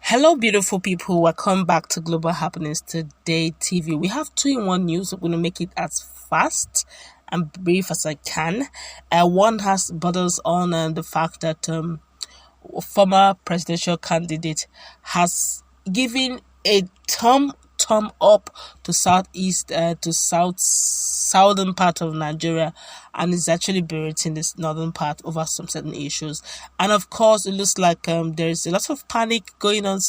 Hello, beautiful people. Welcome back to Global Happenings Today TV. We have 2-in-1 news. I'm going to make it as fast and brief as I can. One has borders on the fact that former presidential candidate has given a thumb up to southern part of Nigeria, and is actually berating this northern part over some certain issues. And of course, it looks like there is a lot of panic going on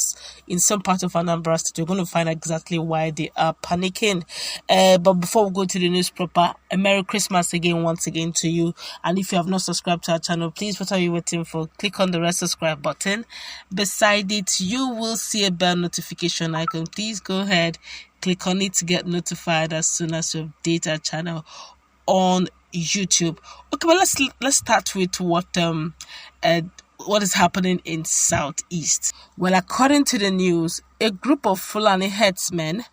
in some part of Anambra State. We're going to find exactly why they are panicking. But before we go to the news proper, a Merry Christmas once again to you. And if you have not subscribed to our channel, please, what are you waiting for? Click on the red subscribe button. Beside it, you will see a bell notification icon. Please go ahead, click on it to get notified as soon as we update our channel on YouTube. Okay, but let's start with what is happening in Southeast. Well, according to the news, a group of Fulani herdsmen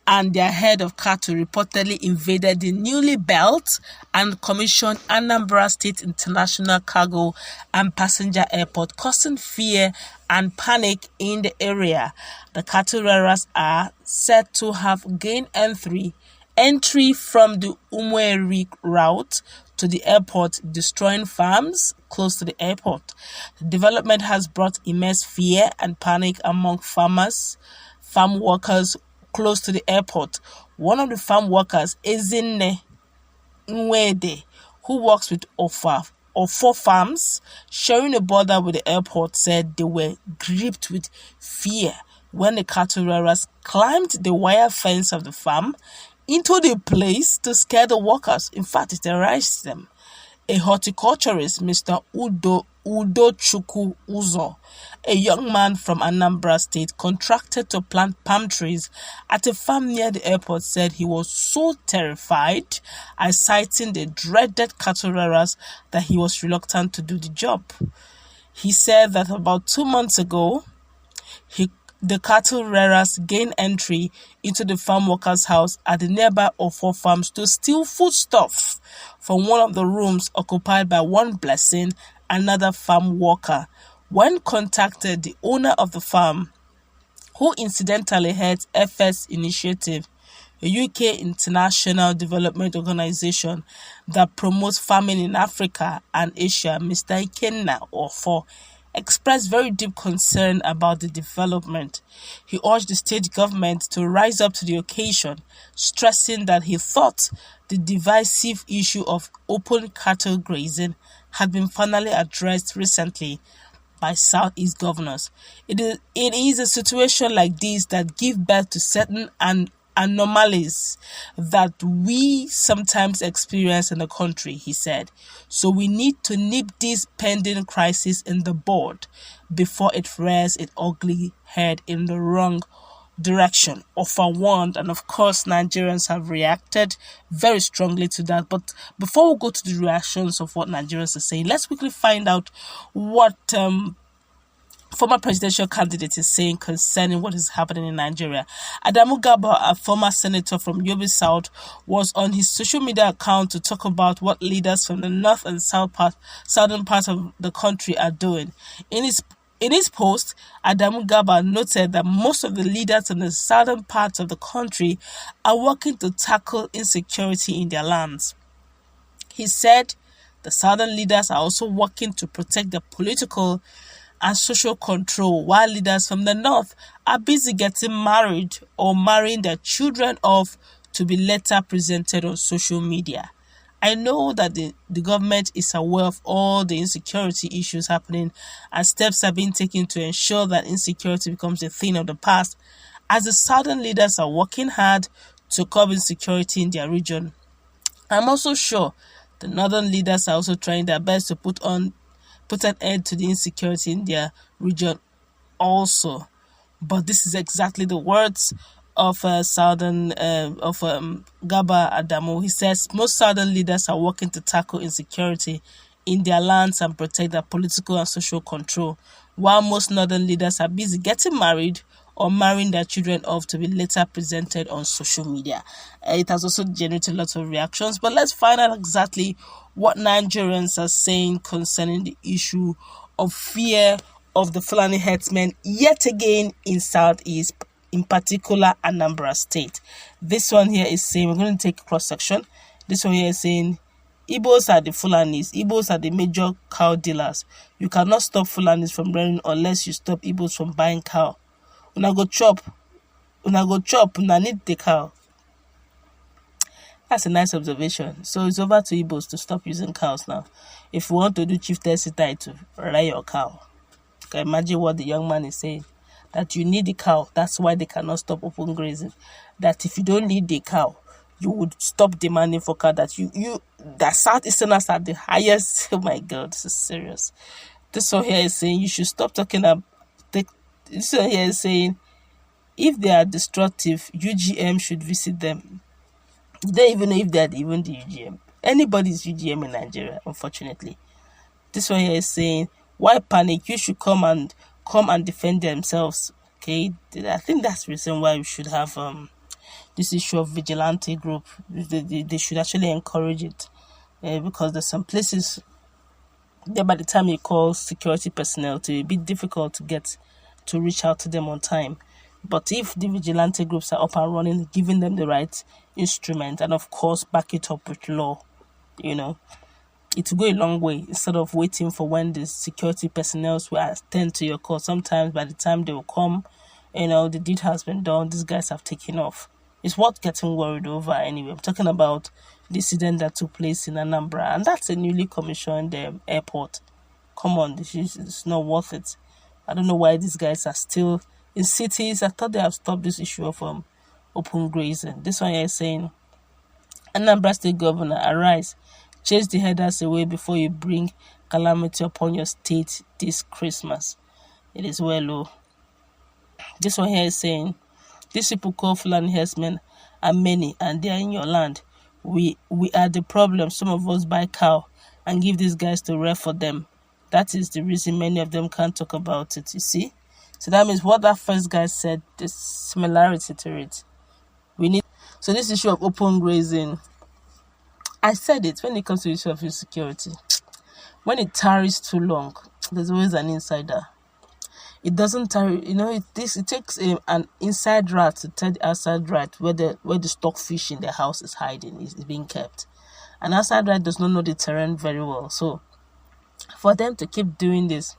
and their head of cattle reportedly invaded the newly built and commissioned Anambra State International Cargo and Passenger Airport, causing fear and panic in the area. The cattle rearers are said to have gained entry from the Umweri route to the airport, destroying farms close to the airport. The development has brought immense fear and panic among farm workers close to the airport. One of the farm workers, Ezinne Nwede, who works with Ofo farms sharing a border with the airport, said they were gripped with fear when the cattle rearers climbed the wire fence of the farm into the place to scare the workers. In fact, it terrorized them. A horticulturist, Mr. Udochukwu Uzo, a young man from Anambra State, contracted to plant palm trees at a farm near the airport, said he was so terrified at sighting the dreaded cattle rearers that he was reluctant to do the job. He said that about 2 months ago, the cattle rearers gained entry into the farm workers' house at the nearby Ofo farms to steal foodstuff from one of the rooms occupied by one Blessing, another farm worker. When contacted, the owner of the farm, who incidentally heads FS Initiative, a UK international development organization that promotes farming in Africa and Asia, Mr. Ikenna Ofo, expressed very deep concern about the development. He urged the state government to rise up to the occasion, stressing that he thought the divisive issue of open cattle grazing had been finally addressed recently by Southeast governors. It is a situation like this that gives birth to certain anomalies that we sometimes experience in the country, he said. So we need to nip this pending crisis in the bud before it rears its ugly head in the wrong direction. Offer warned, and of course Nigerians have reacted very strongly to that. But before we go to the reactions of what Nigerians are saying, let's quickly find out what former presidential candidate is saying concerning what is happening in Nigeria. Adamu Gaba, a former senator from Yobe South, was on his social media account to talk about what leaders from the north and southern part of the country are doing. In his post, Adamu Gaba noted that most of the leaders in the southern part of the country are working to tackle insecurity in their lands. He said the southern leaders are also working to protect their political and social control, while leaders from the north are busy getting married or marrying their children off to be later presented on social media. I know that the government is aware of all the insecurity issues happening, and steps are being taken to ensure that insecurity becomes a thing of the past, as the southern leaders are working hard to curb insecurity in their region. I'm also sure the northern leaders are also trying their best to put an end to the insecurity in their region also. But this is exactly the words of Gaba Adamu. He says most southern leaders are working to tackle insecurity in their lands and protect their political and social control, while most northern leaders are busy getting married or marrying their children off to be later presented on social media. It has also generated lots of reactions, but let's find out exactly what Nigerians are saying concerning the issue of fear of the Fulani herdsmen yet again in Southeast, in particular Anambra State. This one here is saying, we're going to take a cross section. This one here is saying, Igbos are the Fulanis. Igbos are the major cow dealers. You cannot stop Fulanis from running unless you stop Igbos from buying cow. Una go chop, una need the cow. That's a nice observation. So it's over to Igbos to stop using cows now. If you want to do chieftaincy title, ride your cow. You can imagine what the young man is saying. That you need the cow. That's why they cannot stop open grazing. That if you don't need the cow, you would stop demanding for cow. That that Southeasterners are the highest. Oh my God, this is serious. This one here is saying you should stop talking about. This one here is saying if they are destructive, UGM should visit them. You don't even know if they're even the UGM. Anybody's UGM in Nigeria, unfortunately. This one here is saying, why panic? You should come and defend themselves. Okay, I think that's the reason why we should have this issue of vigilante group. They should actually encourage it, because there's some places there by the time you call security personnel, to be a bit difficult to reach out to them on time. But if the vigilante groups are up and running, giving them the right instrument, and of course back it up with law, it will go a long way, instead of waiting for when the security personnel will attend to your call. Sometimes by the time they will come, the deed has been done, these guys have taken off. It's worth getting worried over anyway. I'm talking about the incident that took place in Anambra, and that's a newly commissioned airport. Come on, it's not worth it. I don't know why these guys are still in cities. I thought they have stopped this issue of open grazing. This one here is saying, Anambra State Governor, arise, chase the herders away before you bring calamity upon your state this Christmas. It is well, oh. This one here is saying, these people call Fulani herdsmen are many and they are in your land. We are the problem. Some of us buy cow and give these guys to rear for them. That is the reason many of them can't talk about it, you see. So that means what that first guy said, there's similarity to it. So this issue of open grazing, I said it, when it comes to the issue of insecurity, when it tarries too long, there's always an insider. It doesn't tarry, it takes an inside rat to tell the outside rat where the stockfish in the house is hiding, is being kept. An outside rat does not know the terrain very well. So for them to keep doing this,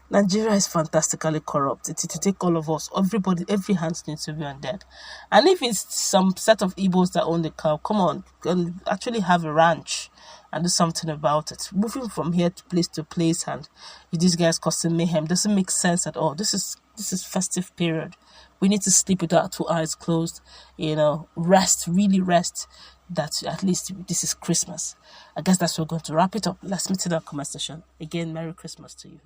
Nigeria is fantastically corrupt. It will take all of us. Everybody, every hand needs to be on that. And if it's some set of Igbos that own the cow, come on, can actually have a ranch and do something about it. Moving from here to place and these guys causing mayhem doesn't make sense at all. This is festive period. We need to sleep with our two eyes closed, rest, really rest, that at least this is Christmas. I guess that's where we're going to wrap it up. Let's meet in our comment section. Again, Merry Christmas to you.